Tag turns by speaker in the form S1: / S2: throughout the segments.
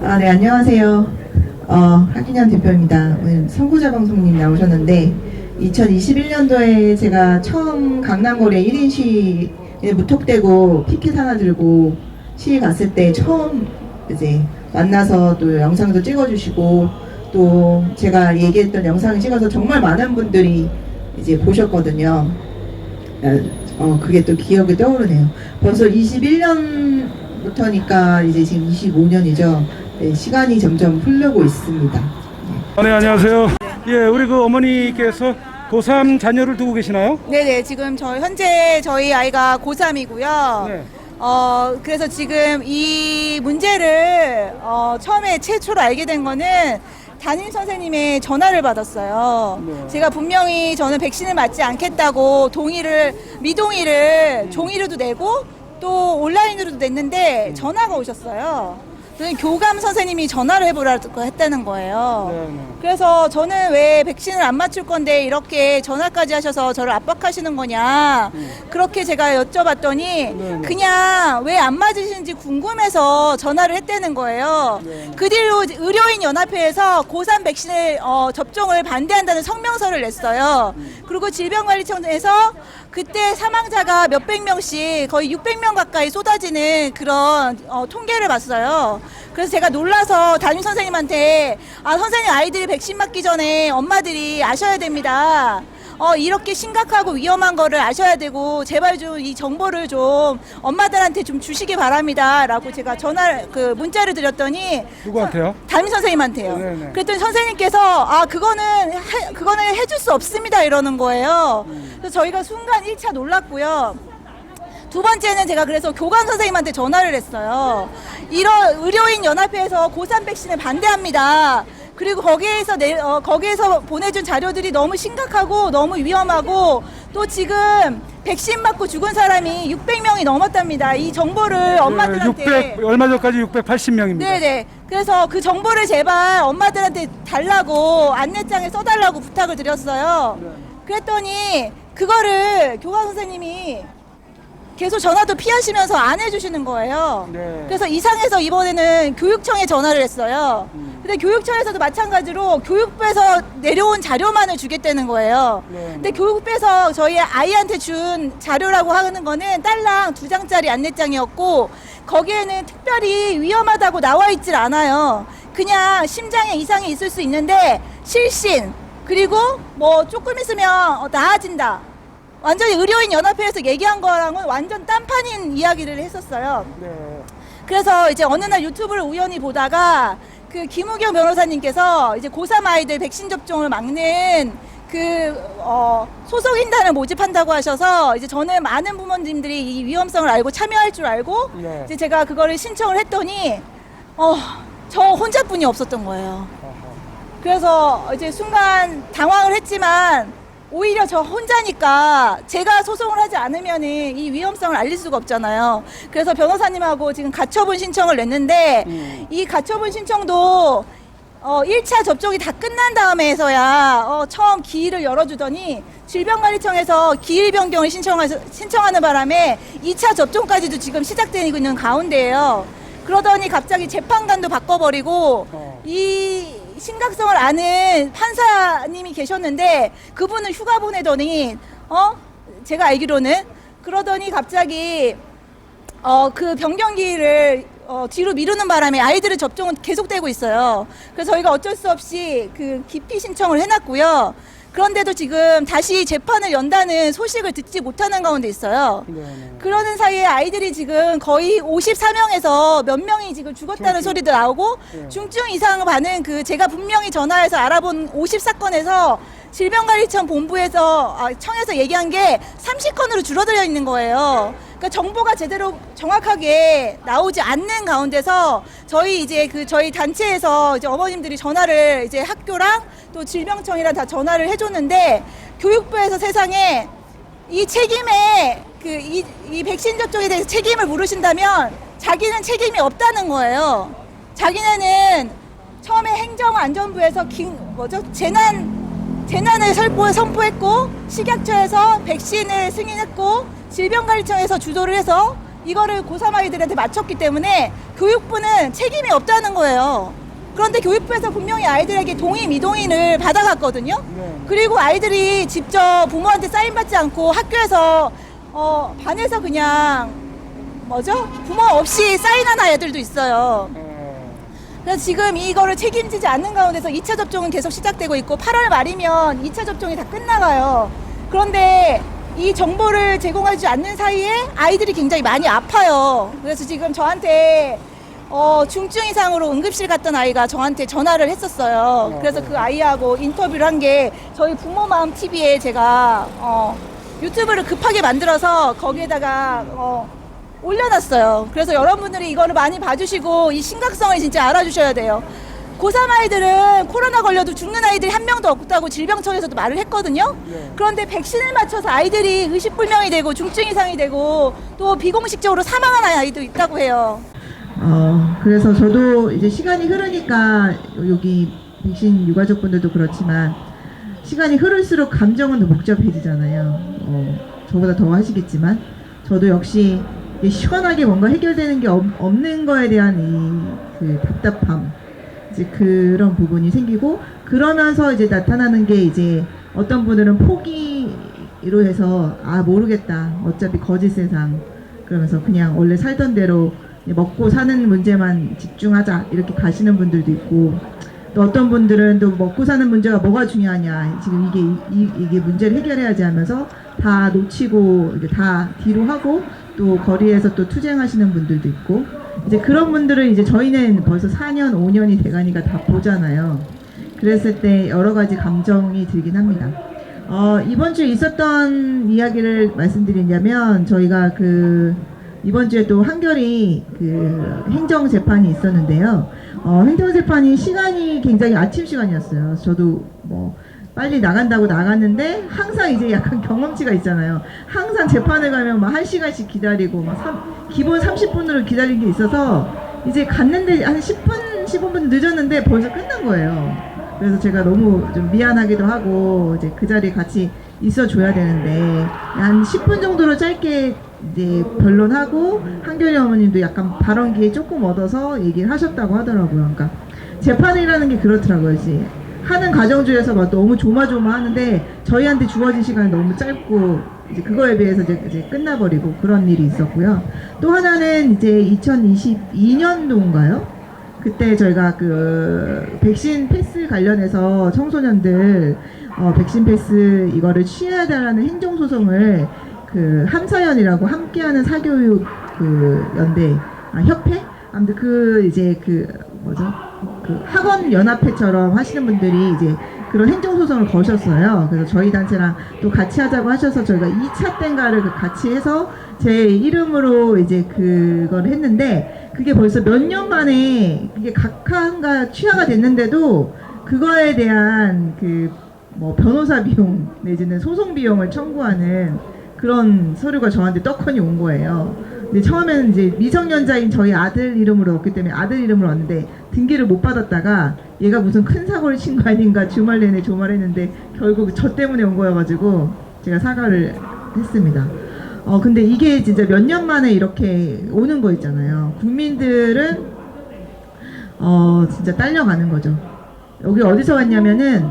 S1: 네, 안녕하세요. 하기년 대표입니다. 오늘 선구자 방송님 나오셨는데, 2021년도에 제가 처음 강남거리에 1인 시위에 무턱대고 피켓 하나 들고 시위 갔을 때 처음 이제 만나서 또 영상도 찍어주시고, 또 제가 얘기했던 영상을 찍어서 정말 많은 분들이 이제 보셨거든요. 그게 또 기억이 떠오르네요. 벌써 21년부터니까 이제 지금 25년이죠. 네, 시간이 점점 흐르고 있습니다.
S2: 네, 안녕하세요. 예, 우리 그 어머니께서 고3 자녀를 두고 계시나요?
S3: 네네, 지금 현재 저희 아이가 고3이고요.
S2: 네.
S3: 그래서 지금 이 문제를 처음에 최초로 알게 된 거는 담임 선생님의 전화를 받았어요.
S2: 네.
S3: 제가 분명히 저는 백신을 맞지 않겠다고 미동의를 종이로도 내고 또 온라인으로도 냈는데 전화가 오셨어요. 교감 선생님이 전화를 해보라고 했다는 거예요.
S2: 네.
S3: 그래서 저는 왜 백신을 안 맞출 건데 이렇게 전화까지 하셔서 저를 압박하시는 거냐, 그렇게 제가 여쭤봤더니
S2: 네.
S3: 그냥 왜 안 맞으시는지 궁금해서 전화를 했다는 거예요.
S2: 네.
S3: 그 뒤로 의료인 연합회에서 고3 백신을 접종을 반대한다는 성명서를 냈어요. 그리고 질병관리청에서 그때 사망자가 몇백 명씩 거의 600명 가까이 쏟아지는 그런 통계를 봤어요. 그래서 제가 놀라서 담임 선생님한테 선생님, 아이들이 백신 맞기 전에 엄마들이 아셔야 됩니다. 이렇게 심각하고 위험한 거를 아셔야 되고 제발 좀 이 정보를 좀 엄마들한테 좀 주시기 바랍니다 라고 제가 문자를 드렸더니
S2: 누구한테요?
S3: 담임 선생님한테요.
S2: 네네.
S3: 그랬더니 선생님께서 그거는 해줄 수 없습니다 이러는 거예요. 그래서 저희가 순간 1차 놀랐고요. 두 번째는 제가 그래서 교감 선생님한테 전화를 했어요. 이런 의료인 연합회에서 고3 백신을 반대합니다. 그리고 거기에서 보내준 자료들이 너무 심각하고 너무 위험하고 또 지금 백신 맞고 죽은 사람이 600명이 넘었답니다. 이 정보를 엄마들한테.
S2: 얼마 전까지 680명입니다.
S3: 네네. 그래서 그 정보를 제발 엄마들한테 달라고 안내장에 써달라고 부탁을 드렸어요. 그랬더니 그거를 교감 선생님이 계속 전화도 피하시면서 안 해주시는 거예요.
S2: 네.
S3: 그래서 이상해서 이번에는 교육청에 전화를 했어요. 근데 교육청에서도 마찬가지로 교육부에서 내려온 자료만을 주겠다는 거예요.
S2: 네.
S3: 근데 교육부에서 저희 아이한테 준 자료라고 하는 거는 딸랑 2장짜리 안내장이었고 거기에는 특별히 위험하다고 나와 있질 않아요. 그냥 심장에 이상이 있을 수 있는데 실신, 그리고 뭐 조금 있으면 나아진다. 완전히 의료인 연합회에서 얘기한 거랑은 완전 딴판인 이야기를 했었어요.
S2: 네.
S3: 그래서 이제 어느 날 유튜브를 우연히 보다가 그 김우경 변호사님께서 이제 고3 아이들 백신 접종을 막는 소속인단을 모집한다고 하셔서 이제 저는 많은 부모님들이 이 위험성을 알고 참여할 줄 알고
S2: 네.
S3: 이제 제가 그거를 신청을 했더니 저 혼자뿐이 없었던 거예요. 그래서 이제 순간 당황을 했지만 오히려 저 혼자니까 제가 소송을 하지 않으면은 이 위험성을 알릴 수가 없잖아요. 그래서 변호사님하고 지금 가처분 신청을 냈는데 이 가처분 신청도 1차 접종이 다 끝난 다음에서야 처음 기일을 열어주더니 질병관리청에서 기일 변경을 신청하는 바람에 2차 접종까지도 지금 시작되고 있는 가운데예요. 그러더니 갑자기 재판관도 바꿔버리고 이 심각성을 아는 판사님이 계셨는데 그분은 휴가 보내더니 제가 알기로는 그러더니 갑자기 그 변경기를 뒤로 미루는 바람에 아이들의 접종은 계속되고 있어요. 그래서 저희가 어쩔 수 없이 그 기피 신청을 해놨고요. 그런데도 지금 다시 재판을 연다는 소식을 듣지 못하는 가운데 있어요.
S2: 네.
S3: 그러는 사이에 아이들이 지금 거의 54명에서 몇 명이 지금 죽었다는 소리도 나오고
S2: 네.
S3: 중증 이상 반응 제가 분명히 전화해서 알아본 50사건에서 질병관리청 본부에서 청에서 얘기한 게 30건으로 줄어들어 있는 거예요. 그러니까 정보가 제대로 정확하게 나오지 않는 가운데서 저희 단체에서 이제 어머님들이 전화를 이제 학교랑 또 질병청이랑 다 전화를 해줬는데 교육부에서 세상에 이 책임에 이 백신 접종에 대해서 책임을 물으신다면 자기는 책임이 없다는 거예요. 자기네는 처음에 행정안전부에서 재난을 선포했고 식약처에서 백신을 승인했고 질병관리청에서 주도를 해서 이거를 고3 아이들한테 맞췄기 때문에 교육부는 책임이 없다는 거예요. 그런데 교육부에서 분명히 아이들에게 동의 미동의를 받아갔거든요. 그리고 아이들이 직접 부모한테 사인 받지 않고 학교에서 반에서 그냥 부모 없이 사인하는 아이들도 있어요. 그래서 지금 이거를 책임지지 않는 가운데서 2차 접종은 계속 시작되고 있고 8월 말이면 2차 접종이 다 끝나가요. 그런데 이 정보를 제공하지 않는 사이에 아이들이 굉장히 많이 아파요. 그래서 지금 저한테 중증 이상으로 응급실 갔던 아이가 저한테 전화를 했었어요. 그래서 그 아이하고 인터뷰를 한 게 저희 부모마음 TV에 제가 유튜브를 급하게 만들어서 거기에다가 올려놨어요. 그래서 여러분들이 이거를 많이 봐주시고 이 심각성을 진짜 알아주셔야 돼요. 고3 아이들은 코로나 걸려도 죽는 아이들이 한 명도 없다고 질병청에서도 말을 했거든요. 그런데 백신을 맞춰서 아이들이 의식불명이 되고 중증 이상이 되고 또 비공식적으로 사망한 아이도 있다고 해요.
S1: 그래서 저도 이제 시간이 흐르니까 여기 백신 유가족분들도 그렇지만 시간이 흐를수록 감정은 더 복잡해지잖아요. 저보다 더 하시겠지만 저도 역시 시원하게 뭔가 해결되는 게 없는 거에 대한 그 답답함, 이제 그런 부분이 생기고 그러면서 이제 나타나는 게 이제 어떤 분들은 포기로 해서 모르겠다 어차피 거짓 세상 그러면서 그냥 원래 살던 대로 먹고 사는 문제만 집중하자 이렇게 가시는 분들도 있고 또 어떤 분들은 또 먹고 사는 문제가 뭐가 중요하냐 지금 이게 문제를 해결해야지 하면서 다 놓치고 이제 다 뒤로 하고 또 거리에서 또 투쟁하시는 분들도 있고 이제 그런 분들은 이제 저희는 벌써 4년 5년이 돼가니까 다 보잖아요. 그랬을 때 여러 가지 감정이 들긴 합니다. 이번 주에 있었던 이야기를 말씀드리냐면 저희가 이번 주에 또 한겨레 행정재판이 있었는데요. 행정재판이 시간이 굉장히 아침 시간이었어요. 저도 빨리 나간다고 나갔는데 항상 이제 약간 경험치가 있잖아요. 항상 재판을 가면 막 1시간씩 기다리고 기본 30분으로 기다린 게 있어서 이제 갔는데 한 10분, 15분 늦었는데 벌써 끝난 거예요. 그래서 제가 너무 좀 미안하기도 하고 이제 그 자리에 같이 있어줘야 되는데 한 10분 정도로 짧게 이제 변론하고 한겨레 어머님도 약간 발언 기회 조금 얻어서 얘기를 하셨다고 하더라고요. 그러니까 재판이라는 게 그렇더라고요. 이제 하는 과정 중에서 막 너무 조마조마하는데 저희한테 주어진 시간이 너무 짧고 이제 그거에 비해서 이제 끝나버리고 그런 일이 있었고요. 또 하나는 이제 2022년도인가요? 그때 저희가 백신 패스 관련해서 청소년들 백신 패스 이거를 취해야 되라는 행정소송을 함사연이라고 함께하는 사교육 연대 협회? 아무튼 이제 학원 연합회처럼 하시는 분들이 이제 그런 행정소송을 거셨어요. 그래서 저희 단체랑 또 같이 하자고 하셔서 저희가 2차 땐가를 같이 해서 제 이름으로 이제 그걸 했는데 그게 벌써 몇 년 만에 그게 각하가 취하가 됐는데도 그거에 대한 변호사 비용 내지는 소송 비용을 청구하는 그런 서류가 저한테 떡하니 온 거예요. 근데 처음에는 이제 미성년자인 저희 아들 이름으로 넣었기 때문에 아들 이름으로 넣었는데 등기를 못 받았다가 얘가 무슨 큰 사고를 친 거 아닌가 주말 내내 조말했는데 결국 저 때문에 온 거여가지고 제가 사과를 했습니다. 근데 이게 진짜 몇 년 만에 이렇게 오는 거 있잖아요. 국민들은 진짜 딸려가는 거죠. 여기 어디서 왔냐면은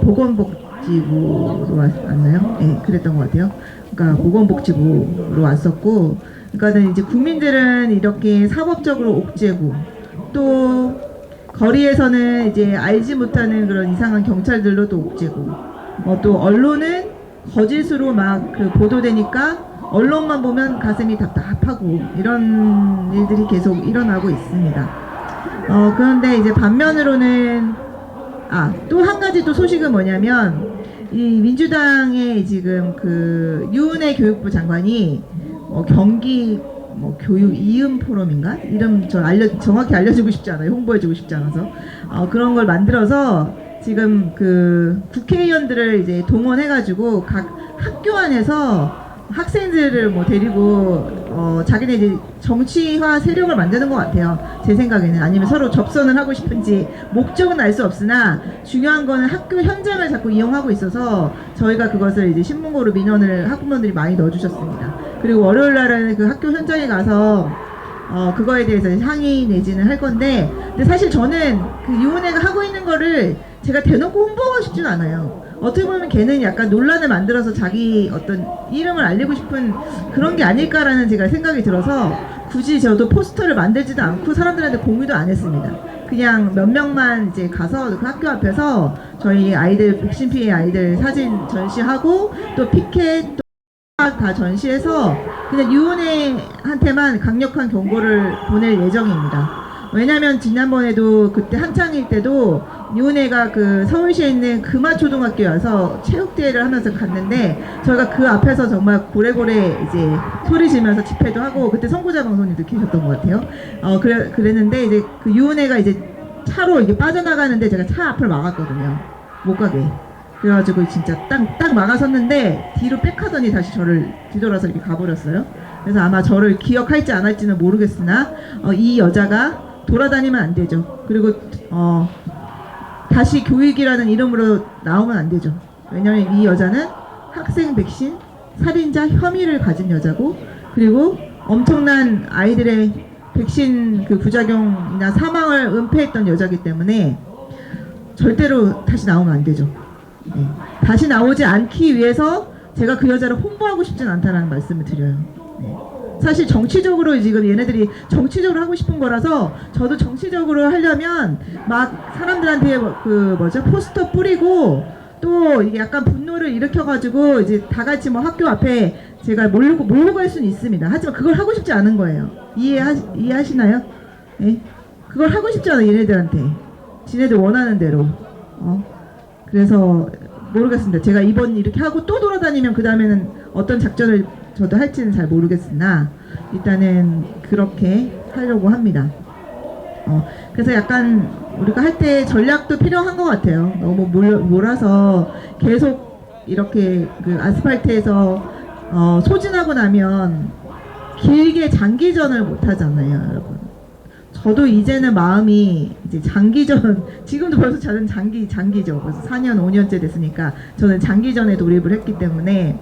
S1: 보건복지부로 왔나요? 네, 그랬던 것 같아요. 그러니까 보건복지부로 왔었고, 그러니까는 이제 국민들은 이렇게 사법적으로 옥죄고, 또 거리에서는 이제 알지 못하는 그런 이상한 경찰들로 또 옥죄고, 또 언론은 거짓으로 막 보도되니까 언론만 보면 가슴이 답답하고 이런 일들이 계속 일어나고 있습니다. 그런데 이제 반면으로는 또 한 가지 또 소식은 뭐냐면 이 민주당의 지금 유은혜 교육부 장관이 경기 교육 이음 포럼인가? 이름 정확히 알려주고 싶지 않아요. 홍보해주고 싶지 않아서 그런 걸 만들어서 지금 국회의원들을 이제 동원해가지고 각 학교 안에서 학생들을 데리고 자기네 이제 정치화 세력을 만드는 것 같아요. 제 생각에는. 아니면 서로 접선을 하고 싶은지 목적은 알 수 없으나 중요한 거는 학교 현장을 자꾸 이용하고 있어서 저희가 그것을 이제 신문고로 민원을 학부모들이 많이 넣어주셨습니다. 그리고 월요일 날은 그 학교 현장에 가서 그거에 대해서 항의 내지는 할 건데, 근데 사실 저는 그 유은혜가 하고 있는 거를 제가 대놓고 홍보하고 싶진 않아요. 어떻게 보면 걔는 약간 논란을 만들어서 자기 어떤 이름을 알리고 싶은 그런 게 아닐까라는 제가 생각이 들어서 굳이 저도 포스터를 만들지도 않고 사람들한테 공유도 안 했습니다. 그냥 몇 명만 이제 가서 그 학교 앞에서 저희 아이들, 백신 피해 아이들 사진 전시하고 또 피켓 다 전시해서 그냥 유은혜한테만 강력한 경고를 보낼 예정입니다. 왜냐면 지난번에도 그때 한창일 때도 유은혜가 그 서울시에 있는 금화초등학교에 와서 체육대회를 하면서 갔는데 저희가 그 앞에서 정말 고래고래 이제 소리 지면서 집회도 하고, 그때 선구자 방송님도 계셨던 것 같아요. 그랬는데 이제 그 유은혜가 이제 차로 이게 빠져나가는데 제가 차 앞을 막았거든요. 못 가게. 그래가지고 진짜 딱 막아섰는데 뒤로 빽하더니 다시 저를 뒤돌아서 이렇게 가버렸어요. 그래서 아마 저를 기억할지 안 할지는 모르겠으나 이 여자가 돌아다니면 안 되죠. 그리고 다시 교육이라는 이름으로 나오면 안 되죠. 왜냐면 이 여자는 학생 백신 살인자 혐의를 가진 여자고, 그리고 엄청난 아이들의 백신 그 부작용이나 사망을 은폐했던 여자이기 때문에 절대로 다시 나오면 안 되죠. 네. 다시 나오지 않기 위해서 제가 그 여자를 홍보하고 싶진 않다는 말씀을 드려요. 네. 사실 정치적으로 지금 얘네들이 정치적으로 하고 싶은 거라서 저도 정치적으로 하려면 막 사람들한테 그 포스터 뿌리고 또 이게 약간 분노를 일으켜가지고 이제 다 같이 뭐 학교 앞에 제가 몰고 갈 수는 있습니다. 하지만 그걸 하고 싶지 않은 거예요. 이해하시나요? 네? 그걸 하고 싶지 않아, 얘네들한테. 지네들 원하는 대로. 그래서 모르겠습니다. 제가 이번 이렇게 하고 또 돌아다니면 그 다음에는 어떤 작전을 저도 할지는 잘 모르겠으나 일단은 그렇게 하려고 합니다. 그래서 약간 우리가 할 때 전략도 필요한 것 같아요. 너무 몰아서 계속 이렇게 그 아스팔트에서 소진하고 나면 길게 장기전을 못 하잖아요, 여러분. 저도 이제는 마음이 이제 장기전, 지금도 벌써 저는 장기죠. 벌써 4년, 5년째 됐으니까 저는 장기전에 돌입을 했기 때문에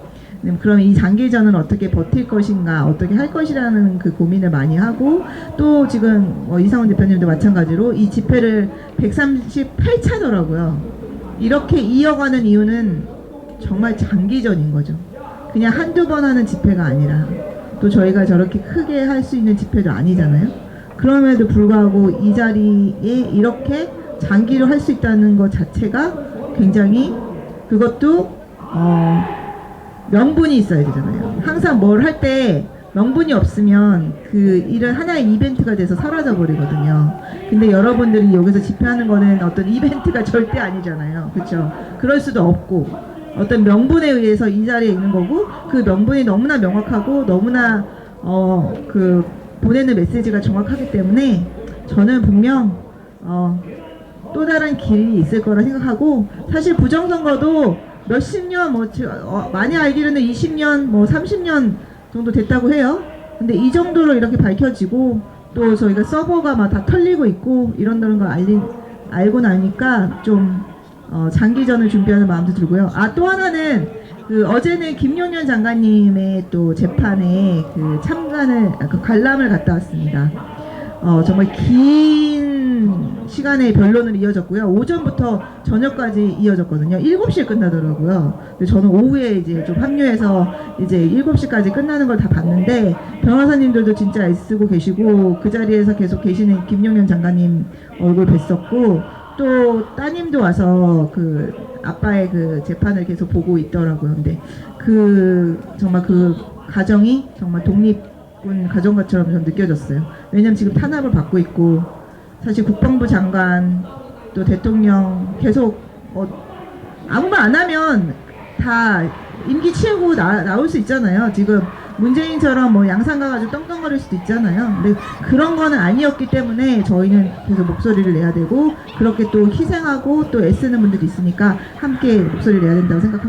S1: 그럼 이 장기전을 어떻게 버틸 것인가, 어떻게 할 것이라는 그 고민을 많이 하고, 또 지금 이상훈 대표님도 마찬가지로 이 집회를 138차더라고요. 이렇게 이어가는 이유는 정말 장기전인 거죠. 그냥 한두 번 하는 집회가 아니라, 또 저희가 저렇게 크게 할 수 있는 집회도 아니잖아요. 그럼에도 불구하고 이 자리에 이렇게 장기로 할 수 있다는 것 자체가 굉장히, 그것도 명분이 있어야 되잖아요. 항상 뭘 할 때 명분이 없으면 그 일은 하나의 이벤트가 돼서 사라져 버리거든요. 근데 여러분들이 여기서 집회하는 거는 어떤 이벤트가 절대 아니잖아요. 그렇죠? 그럴 수도 없고 어떤 명분에 의해서 이 자리에 있는 거고, 그 명분이 너무나 명확하고 너무나 그 보내는 메시지가 정확하기 때문에 저는 분명 또 다른 길이 있을 거라 생각하고, 사실 부정선거도 몇십 년, 많이 알기로는 20년, 30년 정도 됐다고 해요. 근데 이 정도로 이렇게 밝혀지고, 또 저희가 서버가 막 다 털리고 있고, 이런다는 걸 알고 나니까 좀, 장기전을 준비하는 마음도 들고요. 또 하나는, 어제는 김용현 장관님의 또 재판에 관람을 갔다 왔습니다. 정말 긴 시간의 변론을 이어졌고요. 오전부터 저녁까지 이어졌거든요. 7시에 끝나더라고요. 근데 저는 오후에 이제 좀 합류해서 이제 7시까지 끝나는 걸 다 봤는데, 변호사님들도 진짜 애쓰고 계시고, 그 자리에서 계속 계시는 김용현 장관님 얼굴 뵀었고, 또 따님도 와서 그 아빠의 그 재판을 계속 보고 있더라고요. 근데 정말 그 가정이 정말 독립군 가정처럼 좀 느껴졌어요. 왜냐면 지금 탄압을 받고 있고, 사실 국방부 장관 또 대통령 계속 아무 말 안 하면 다 임기 치우고 나올 수 있잖아요. 지금 문재인처럼 양산 가가지고 떵떵거릴 수도 있잖아요. 근데 그런 거는 아니었기 때문에 저희는 계속 목소리를 내야 되고, 그렇게 또 희생하고 또 애쓰는 분들이 있으니까 함께 목소리를 내야 된다고 생각합니다.